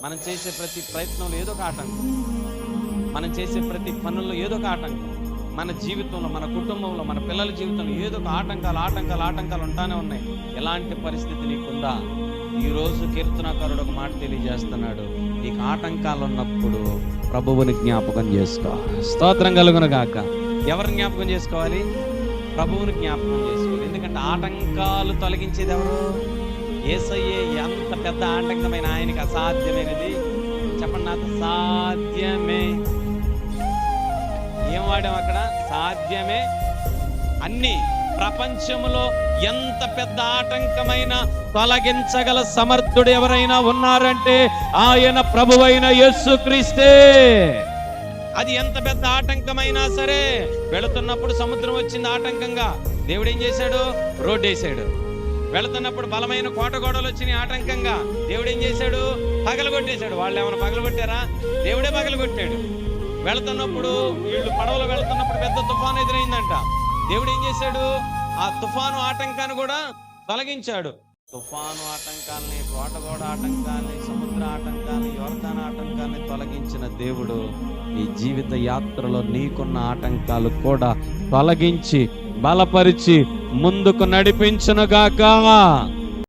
మనం చేసే ప్రతి ప్రయత్నంలో ఏదో ఒక ఆటంకం, మనం చేసే ప్రతి పనుల్లో ఏదో ఒక ఆటంకం, మన జీవితంలో, మన కుటుంబంలో, మన పిల్లల జీవితంలో ఏదో ఒక ఆటంకాలు ఉంటానే ఉన్నాయి. ఎలాంటి పరిస్థితి నీకుందా? ఈరోజు కీర్తనాకారుడు ఒక మాట తెలియజేస్తున్నాడు. నీకు ఆటంకాలు ఉన్నప్పుడు ప్రభువుని జ్ఞాపకం చేసుకో. స్తోత్రం కలుగును గాక. ఎవరిని జ్ఞాపకం చేసుకోవాలి? ప్రభువుని జ్ఞాపకం చేసుకోవాలి. ఎందుకంటే ఆటంకాలు తొలగించేది ఎవరు? యేసయ్యే. ఎంత పెద్ద ఆటంకమైన ఆయనకి అసాధ్యమైనది చెప్పండి నాతో. సాధ్యమే. ఏం వాడాం అక్కడ? సాధ్యమే. అన్ని ప్రపంచంలో ఎంత పెద్ద ఆటంకమైన తొలగించగల సమర్థుడు ఎవరైనా ఉన్నారంటే ఆయన ప్రభువైన యేసుక్రీస్తే. అది ఎంత పెద్ద ఆటంకమైనా సరే, వెళుతున్నప్పుడు సముద్రం వచ్చింది ఆటంకంగా, దేవుడు ఏం చేశాడు? రోడ్డు వేసాడు. వెళుతున్నప్పుడు బలమైన కోటగోడలు వచ్చినాయి ఆటంకంగా, దేవుడు ఏం చేశాడు? పగలగొట్టేశాడు. వాళ్ళు ఏమైనా పగలగొట్టారా? దేవుడే పగలగొట్టాడు. వెళుతున్నప్పుడు వీళ్ళు పడవలో వెళుతున్నప్పుడు పెద్ద తుఫాను ఎదురైందంట. దేవుడు ఏం చేశాడు? ఆ తుఫాను ఆటంకాన్ని కూడా తొలగించాడు. తుఫాను ఆటంకాలని, కోటగోడ ఆటంకాన్ని, సముద్ర ఆటంకాన్ని, యోర్దాను ఆటంకాన్ని తొలగించిన దేవుడు ఈ జీవిత యాత్రలో నీకున్న ఆటంకాలు కూడా తొలగించి బలపరిచి ముందుకు నడిపించునుగాక.